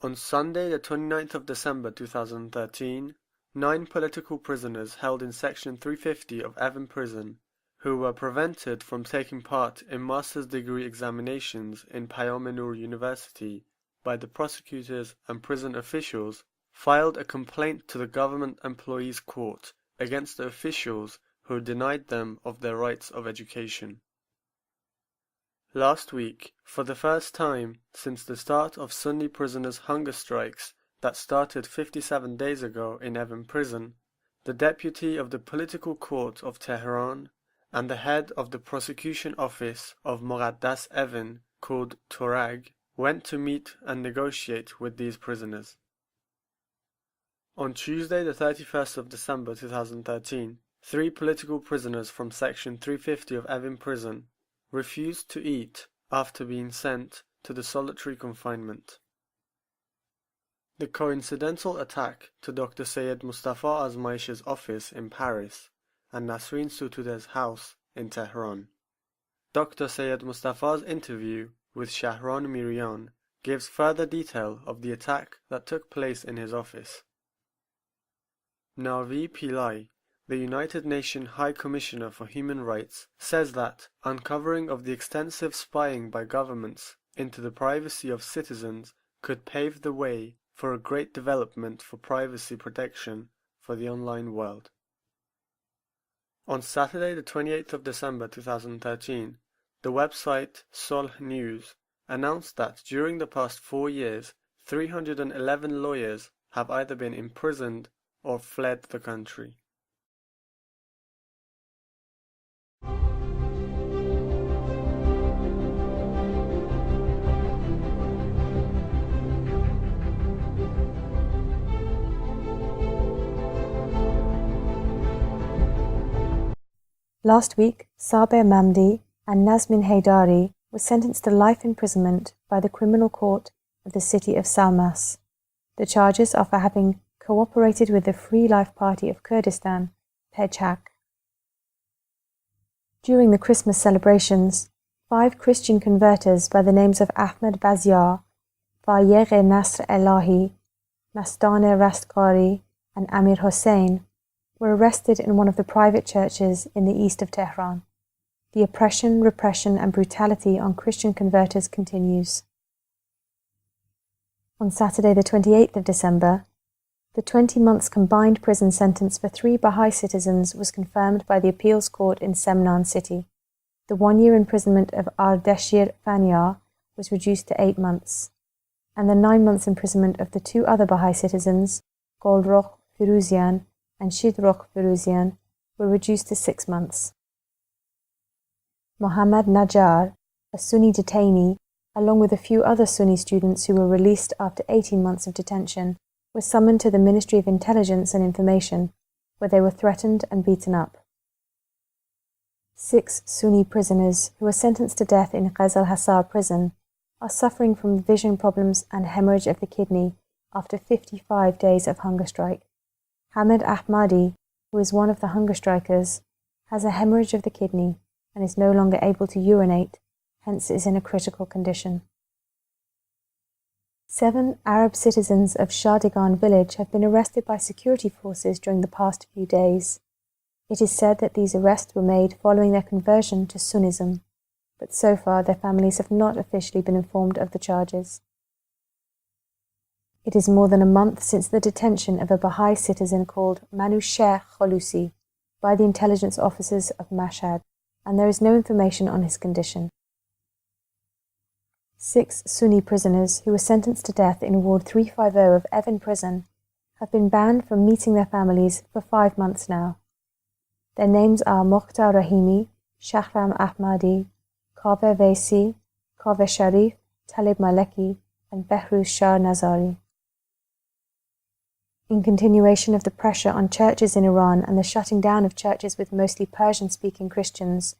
On Sunday, the 29th of December 2013, 9 political prisoners held in Section 350 of Evin Prison, who were prevented from taking part in master's degree examinations in Payam-e-Noor University by the prosecutors and prison officials, filed a complaint to the Government Employees Court against the officials who denied them of their rights of education. Last week, for the first time since the start of Sunni prisoners' hunger strikes that started 57 days ago in Evin Prison, the deputy of the Political Court of Tehran and the head of the prosecution office of Muqaddas Evin, called Turag, went to meet and negotiate with these prisoners. On Tuesday, the 31st of December 2013, 3 political prisoners from Section 350 of Evin Prison refused to eat after being sent to the solitary confinement. The coincidental attack to Dr. Sayed Mustafa Azmaish's office in Paris and Nasrin Sotoudeh's house in Tehran. Dr. Sayed Mustafa's interview with Shahran Mirian gives further detail of the attack that took place in his office. Navi Pillai, the United Nations High Commissioner for Human Rights, says that uncovering of the extensive spying by governments into the privacy of citizens could pave the way for a great development for privacy protection for the online world. On Saturday, the 28th of December 2013, the website Solh News announced that during the past 4 years, 311 lawyers have either been imprisoned or fled the country. Last week, Sabir Mamdi and Nazmin Haydari were sentenced to life imprisonment by the Criminal Court of the city of Salmas. The charges are for having cooperated with the Free Life Party of Kurdistan, PKK. During the Christmas celebrations, 5 Christian converters by the names of Ahmed Bazyar, Fayegh Nasr Elahi, Mastane Rastqari, and Amir Hossein were arrested in one of the private churches in the east of Tehran. The oppression, repression, and brutality on Christian converters continues. On Saturday, the 28th of December, the 20 months combined prison sentence for 3 Bahá'í citizens was confirmed by the appeals court in Semnan city. The 1-year imprisonment of Ardeshir Faniar was reduced to 8 months, and the 9 months imprisonment of the 2 other Bahá'í citizens, Golrokh Firuzian and Shidrokh Firuzian, were reduced to 6 months. Mohammad Najjar, a Sunni detainee, along with a few other Sunni students who were released after 18 months of detention, was summoned to the Ministry of Intelligence and Information, where they were threatened and beaten up. 6 Sunni prisoners who were sentenced to death in Ghazal Hassar prison are suffering from vision problems and hemorrhage of the kidney after 55 days of hunger strike. Hamid Ahmadi, who is one of the hunger strikers, has a hemorrhage of the kidney and is no longer able to urinate, hence is in a critical condition. 7 Arab citizens of Shadigan village have been arrested by security forces during the past few days. It is said that these arrests were made following their conversion to Sunnism, but so far their families have not officially been informed of the charges. It is more than a month since the detention of a Bahá'í citizen called Manouchehr Kholusi by the intelligence officers of Mashhad, and there is no information on his condition. 6 Sunni prisoners who were sentenced to death in Ward 350 of Evin Prison have been banned from meeting their families for 5 months now. Their names are Mokhtar Rahimi, Shahram Ahmadi, Kaveh Vaisi, Kaveh Sharif, Talib Maleki, and Behruz Shah Nazari. In continuation of the pressure on churches in Iran and the shutting down of churches with mostly Persian-speaking Christians,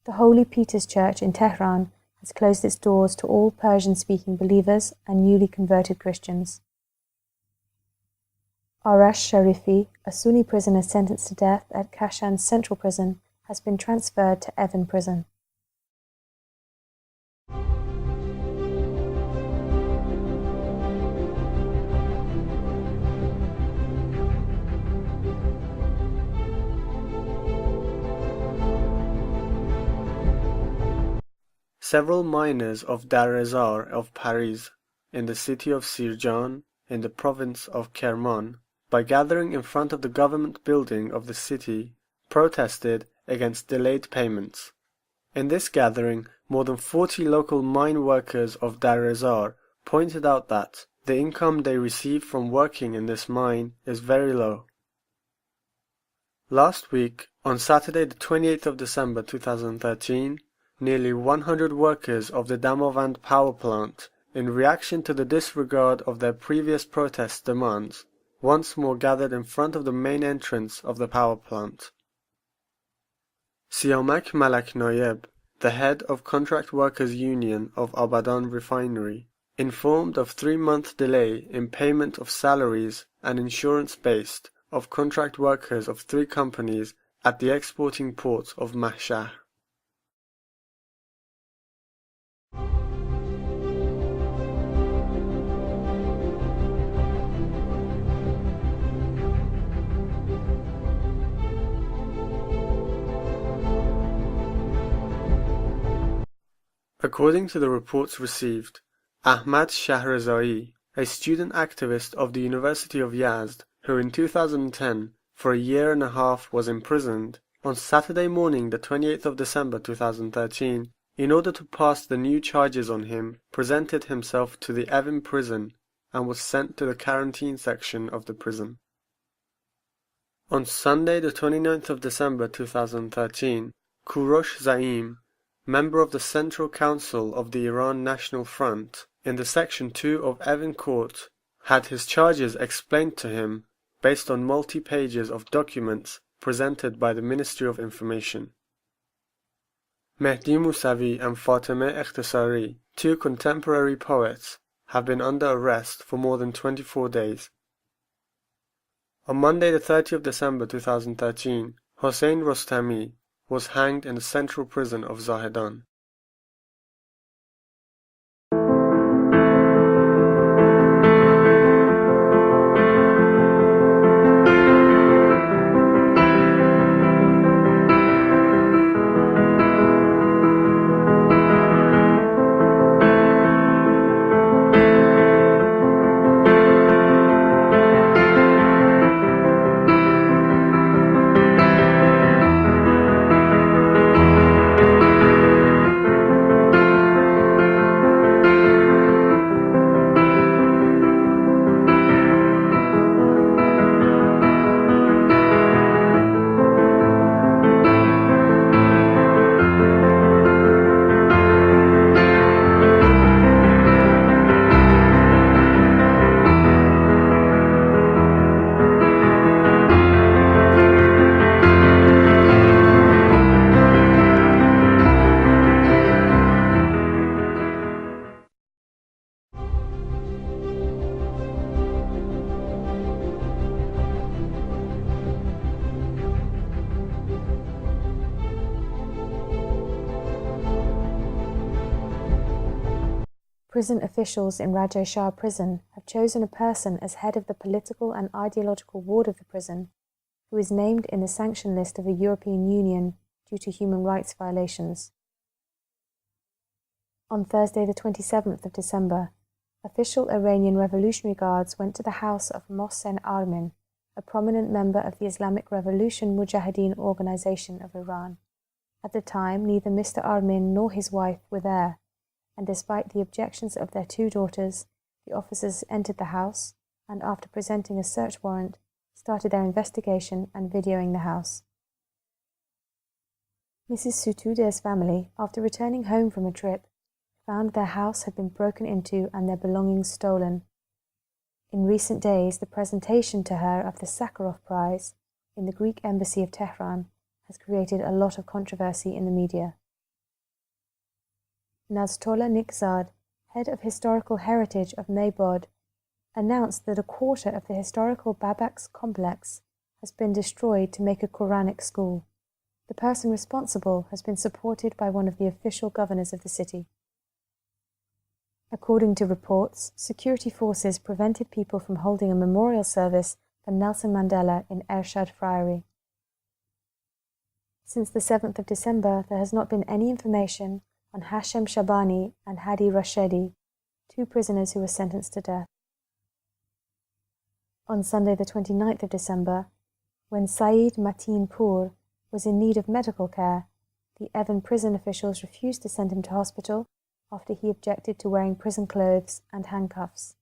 the Holy Peter's Church in Tehran has closed its doors to all Persian-speaking believers and newly converted Christians. Arash Sharifi, a Sunni prisoner sentenced to death at Kashan's Central Prison, has been transferred to Evin Prison. several miners of Dar Ezar of Paris, in the city of Sirjan, in the province of Kerman, by gathering in front of the government building of the city, protested against delayed payments. In this gathering, more than 40 local mine workers of Dar Ezar pointed out that the income they receive from working in this mine is very low. Last week, on Saturday the 28th of December 2013, nearly 100 workers of the Damavand power plant, in reaction to the disregard of their previous protest demands, once more gathered in front of the main entrance of the power plant. Siamak Malak Noyeb, the head of Contract Workers Union of Abadan Refinery, informed of 3-month delay in payment of salaries and insurance-based of contract workers of 3 companies at the exporting port of Mahshar. According to the reports received, Ahmad Shahrazai, a student activist of the University of Yazd, who in 2010, for a year and a half, was imprisoned, on Saturday morning the 28th of December 2013, in order to pass the new charges on him, presented himself to the Evin prison and was sent to the quarantine section of the prison. On Sunday the 29th of December 2013, Kourosh Zaim, member of the Central Council of the Iran National Front, in the Section 2 of Evin Court, had his charges explained to him based on multi-pages of documents presented by the Ministry of Information. Mehdi Mousavi and Fatemeh Ekhtasari, 2 contemporary poets, have been under arrest for more than 24 days. On Monday the 30th of December 2013, Hossein Rostami was hanged in the central prison of Zahedan. Prison officials in Rajai prison have chosen a person as head of the political and ideological ward of the prison, who is named in the sanction list of the European Union due to human rights violations. On Thursday the 27th of December, official Iranian Revolutionary Guards went to the house of Mohsen Armin, a prominent member of the Islamic Revolution Mujahideen Organization of Iran. At the time, neither Mr. Armin nor his wife were there, and despite the objections of their 2 daughters, the officers entered the house and, after presenting a search warrant, started their investigation and videoing the house. Mrs. Soutouder's family, after returning home from a trip, found their house had been broken into and their belongings stolen. In recent days, the presentation to her of the Sakharov Prize in the Greek Embassy of Tehran has created a lot of controversy in the media. Naztola Nikzad, head of historical heritage of Maybod, announced that a quarter of the historical Babaks complex has been destroyed to make a Quranic school. The person responsible has been supported by one of the official governors of the city. According to reports, security forces prevented people from holding a memorial service for Nelson Mandela in Ershad Friary. Since the 7th of December, there has not been any information on Hashem Shabani and Hadi Rashedi, 2 prisoners who were sentenced to death. On Sunday the 29th of December, when Saeed Mateen Poor was in need of medical care, the Evan prison officials refused to send him to hospital after he objected to wearing prison clothes and handcuffs.